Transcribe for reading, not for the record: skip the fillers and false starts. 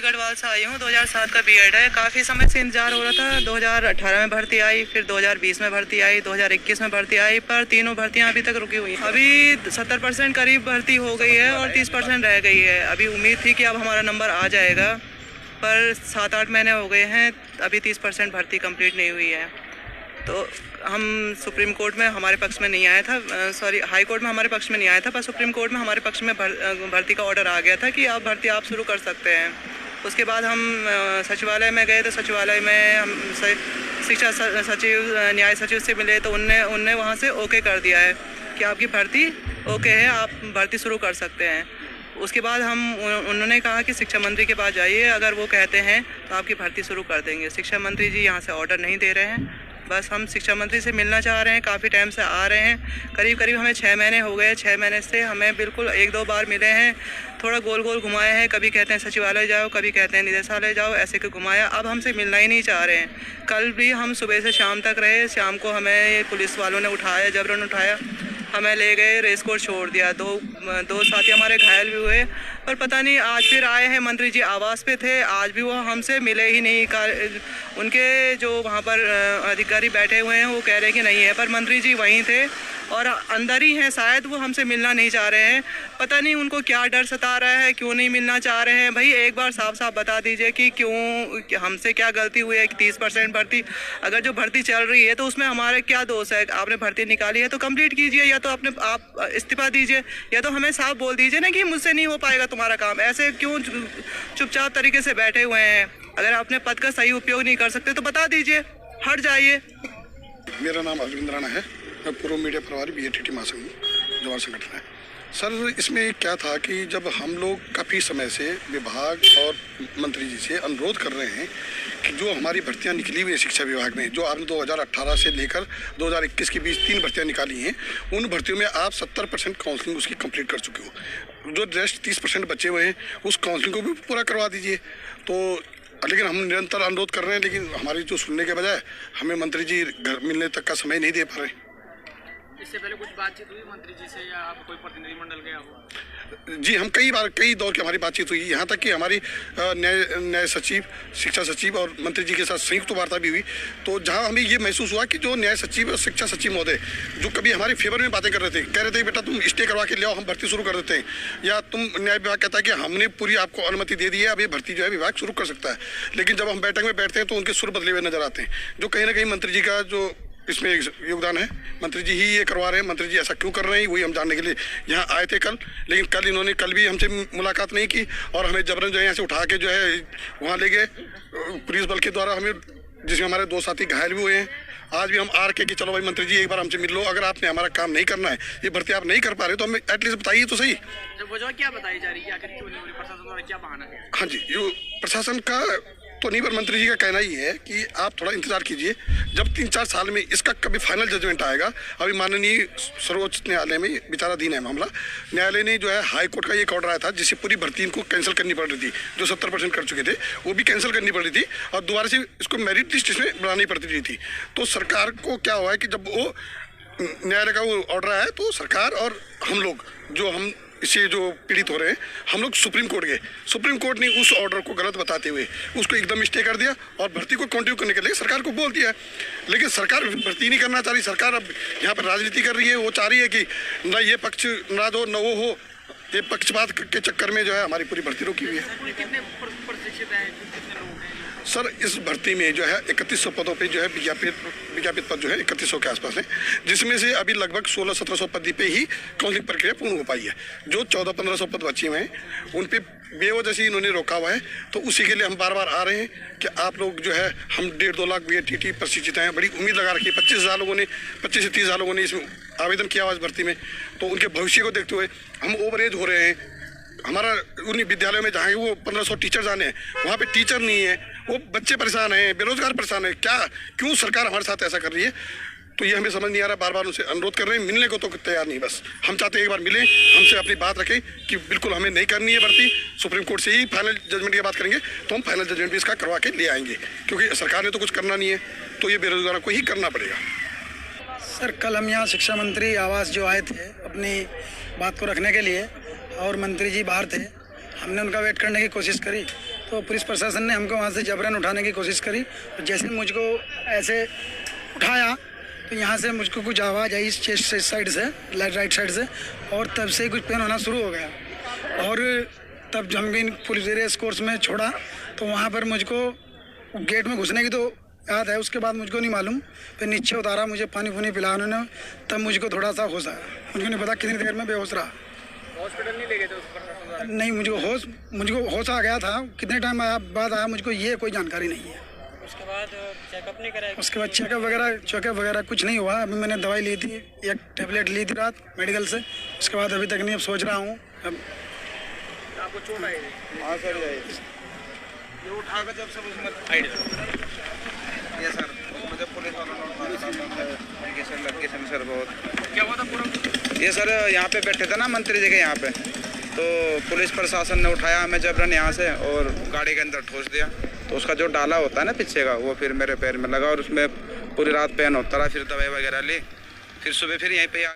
गढ़वाल से आई हूँ। 2007 का बीएड है। काफ़ी समय से इंतजार हो रहा था। 2018 में भर्ती आई, फिर 2020 में भर्ती आई, 2021 में भर्ती आई, पर तीनों भर्तियाँ अभी तक रुकी हुई हैं। अभी 70% करीब भर्ती हो गई है और 30% रह गई है। अभी उम्मीद थी कि अब हमारा नंबर आ जाएगा, पर 7-8 महीने हो गए हैं, अभी 30% भर्ती कंप्लीट नहीं हुई है। तो हम सुप्रीम कोर्ट में हमारे पक्ष में नहीं आया था, हाई कोर्ट में हमारे पक्ष में नहीं आया था, पर सुप्रीम कोर्ट में हमारे पक्ष में भर्ती का ऑर्डर आ गया था कि आप भर्ती आप शुरू कर सकते हैं। उसके बाद हम सचिवालय में गए, तो सचिवालय में हम शिक्षा सचिव, न्याय सचिव से मिले, तो उनने वहाँ से ओके कर दिया है कि आपकी भर्ती ओके है, आप भर्ती शुरू कर सकते हैं। उसके बाद उन्होंने कहा कि शिक्षा मंत्री के पास जाइए, अगर वो कहते हैं तो आपकी भर्ती शुरू कर देंगे। शिक्षा मंत्री जी यहाँ से ऑर्डर नहीं दे रहे हैं। बस हम शिक्षा मंत्री से मिलना चाह रहे हैं, काफ़ी टाइम से आ रहे हैं, करीब हमें 6 महीने हो गए। 6 महीने से हमें बिल्कुल 1-2 बार मिले हैं, थोड़ा गोल गोल घुमाए हैं, कभी कहते हैं सचिवालय जाओ, कभी कहते हैं निदेशालय जाओ, ऐसे क्यों घुमाया। अब हमसे मिलना ही नहीं चाह रहे हैं। कल भी हम सुबह से शाम तक रहे, शाम को हमें पुलिस वालों ने उठाया, जबरन उठाया, हमें ले गए, रेस कोर्स छोड़ दिया। दो साथी हमारे घायल भी हुए, पर पता नहीं आज फिर आए हैं। मंत्री जी आवास पे थे, आज भी वो हमसे मिले ही नहीं। उनके जो वहाँ पर अधिकारी बैठे हुए हैं वो कह रहे हैं कि नहीं है, पर मंत्री जी वहीं थे और अंदर ही हैं, शायद वो हमसे मिलना नहीं चाह रहे हैं। पता नहीं उनको क्या डर सता रहा है, क्यों नहीं मिलना चाह रहे हैं। भाई एक बार साफ साफ बता दीजिए कि क्यों, हमसे क्या गलती हुई है कि 30% भर्ती, अगर जो भर्ती चल रही है तो उसमें हमारे क्या दोष है। आपने भर्ती निकाली है तो कंप्लीट कीजिए, या तो आप इस्तीफा दीजिए, या तो हमें साफ बोल दीजिए ना कि मुझसे नहीं हो पाएगा तुम्हारा काम। ऐसे क्यों चुपचाप तरीके से बैठे हुए हैं। अगर अपने पद का सही उपयोग नहीं कर सकते तो बता दीजिए, हट जाइए। मेरा नाम अरविंद राणा है, मैं पूर्व मीडिया प्रभारी BATT महासंघ जवाहर संगठन है। सर, इसमें क्या था कि जब हम लोग काफ़ी समय से विभाग और मंत्री जी से अनुरोध कर रहे हैं कि जो हमारी भर्तियां निकली हुई है शिक्षा विभाग में, जो आपने 2018 से लेकर 2021 के बीच 3 भर्तियां निकाली हैं, उन भर्तियों में आप 70% काउंसलिंग उसकी कंप्लीट कर चुके हो। जो रेस्ट 30% बचे हुए हैं उस काउंसलिंग को भी पूरा करवा दीजिए। तो लेकिन हम निरंतर अनुरोध कर रहे हैं, लेकिन हमारी जो सुनने के बजाय हमें मंत्री जी घर मिलने तक का समय नहीं दे पा रहे। इससे पहले कुछ बातचीत हुई मंत्री जी से, या आप कोई प्रतिनिधिमंडल गया हो? जी, हम कई दौर की हमारी बातचीत हुई, यहाँ तक कि हमारी न्याय सचिव, शिक्षा सचिव और मंत्री जी के साथ संयुक्त वार्ता भी हुई। तो जहाँ हमें ये महसूस हुआ कि जो न्याय सचिव और शिक्षा सचिव महोदय जो कभी हमारे फेवर में बातें कर रहे थे, कह रहे थे बेटा तुम स्टे करवा के ले आओ, हम भर्ती शुरू कर देते हैं, या तुम न्याय विभाग कहता है कि हमने पूरी आपको अनुमति दे दी है, अब ये भर्ती जो है विभाग शुरू कर सकता है। लेकिन जब हम बैठक में बैठते हैं तो उनके सुर बदले हुए नजर आते हैं, जो कहीं ना कहीं मंत्री जी का जो इसमें योगदान है। मंत्री जी ही ये करवा रहे हैं। मंत्री जी ऐसा क्यों कर रहे हैं वही हम जानने के लिए यहाँ आए थे कल, लेकिन कल इन्होंने कल भी हमसे मुलाकात नहीं की और हमें जबरन जो है यहाँ से उठा के जो है वहाँ ले गए पुलिस बल के द्वारा, हमें जिसमें हमारे 2 साथी घायल भी हुए हैं। आज भी हम आ रखे कि चलो भाई मंत्री जी एक बार हमसे मिल लो, अगर आपने हमारा काम नहीं करना है, ये भर्ती आप नहीं कर पा रहे तो हमें एटलीस्ट बताइए तो सही। वजह क्या बताई जा रही है, आखिर क्यों नहीं हो रही, प्रशासन द्वारा क्या बहाना है? हाँ जी, जो प्रशासन का तो नहीं, पर मंत्री जी का कहना ही है कि आप थोड़ा इंतजार कीजिए, जब 3-4 साल में इसका कभी फाइनल जजमेंट आएगा। अभी माननीय सर्वोच्च न्यायालय में विचाराधीन है मामला। न्यायालय ने जो है हाई कोर्ट का एक ऑर्डर आया था जिससे पूरी भर्ती इनको कैंसिल करनी पड़ रही थी, जो 70% कर चुके थे वो भी कैंसिल करनी पड़ रही थी और दोबारा से इसको मेरिट लिस्ट इसमें बनानी पड़ती रही थी। तो सरकार को क्या हुआ है कि जब वो न्यायालय का वो ऑर्डर आया तो सरकार और हम लोग जो हम इससे जो पीड़ित हो रहे हैं, हम लोग सुप्रीम कोर्ट गए। सुप्रीम कोर्ट ने उस ऑर्डर को गलत बताते हुए उसको एकदम स्टे कर दिया और भर्ती को कंटिन्यू करने के लिए सरकार को बोल दिया है। लेकिन सरकार भर्ती नहीं करना चाह रही। सरकार अब यहाँ पर राजनीति कर रही है। वो चाह रही है कि न ये पक्ष नाराज हो न वो हो। ये पक्षपात के चक्कर में जो है हमारी पूरी भर्ती रोकी हुई है। कितने प्रशिक्षित हैं, कितने लोग हैं? सर, इस भर्ती में जो है 3100 पदों पे जो है विज्ञापित पद जो है 3100 के आसपास है, जिसमें से अभी लगभग 1600-1700 पद पे ही काउंसलिंग प्रक्रिया पूर्ण हो पाई है। जो 1400-1500 पद बचे हुए हैं उन पे बेवजह से इन्होंने रोका हुआ है। तो उसी के लिए हम बार बार आ रहे हैं कि आप लोग जो है, हम 1.5-2 लाख BATT प्रशिक्षित हैं, बड़ी उम्मीद लगा रखी है। 25 से 30 हज़ार लोगों ने इसमें आवेदन किया हुआ इस भर्ती में। तो उनके भविष्य को देखते हुए हम ओवरेज हो रहे हैं। हमारा उन विद्यालयों में जहाँ वो 1500 टीचर्स आने हैं, वहाँ पे टीचर नहीं है, वो बच्चे परेशान हैं, बेरोजगार परेशान है। क्यों सरकार हमारे साथ ऐसा कर रही है? तो ये हमें समझ नहीं आ रहा। बार बार उनसे अनुरोध कर रहे हैं, मिलने को तो तैयार नहीं। बस हम चाहते हैं एक बार मिलें, हमसे अपनी बात रखें कि बिल्कुल हमें नहीं करनी है भर्ती। सुप्रीम कोर्ट से ही फाइनल जजमेंट की बात करेंगे तो हम फाइनल जजमेंट भी इसका करवा के ले आएंगे, क्योंकि सरकार ने तो कुछ करना नहीं है, तो ये बेरोजगारों को ही करना पड़ेगा। सर, कल हम यहाँ शिक्षा मंत्री आवास जो आए थे अपनी बात को रखने के लिए, और मंत्री जी बाहर थे, हमने उनका वेट करने की कोशिश करी तो पुलिस प्रशासन ने हमको वहाँ से जबरन उठाने की कोशिश करी। तो जैसे मुझको ऐसे उठाया तो यहाँ से मुझको कुछ आवाज़ आई चेस्ट साइड से, राइट साइड से, और तब से कुछ पेन होना शुरू हो गया। और तब जब हम पुलिस रेस कोर्स में छोड़ा तो वहाँ पर मुझको गेट में घुसने की तो याद है, उसके बाद मुझको नहीं मालूम। फिर नीचे उतारा, मुझे पानी पुनी पिलाया उन्होंने, तब मुझको थोड़ा सा होश आया। मुझको नहीं पता कितनी देर में बेहोश रहा। हॉस्पिटल नहीं ले गए थे उस प्रशासन? नहीं, मुझको होश आ गया था। कितने टाइम बाद आया मुझको ये कोई जानकारी नहीं है। उसके बाद चेकअप नहीं कराया? उसके बाद चेकअप वगैरह कुछ नहीं हुआ। अभी मैंने दवाई ली थी, एक टेबलेट ली थी रात मेडिकल से, उसके बाद अभी तक नहीं। अब सोच रहा हूँ अब। आपको चोट आई? हाँ सर, ये उठाकर जब सब उसमें ये सर मुझे पुलिस वालों ने उठाया लग गए सर बहुत। क्या हुआ था पूरा? ये सर यहाँ पे बैठे थे ना मंत्री जी के यहाँ पे, तो पुलिस प्रशासन ने उठाया हमें जबरन यहाँ से और गाड़ी के अंदर ठोस दिया। तो उसका जो डाला होता है ना पीछे का, वो फिर मेरे पैर में लगा और उसमें पूरी रात पेन होता रहा। फिर दवाई वगैरह ली, फिर सुबह फिर यहीं पे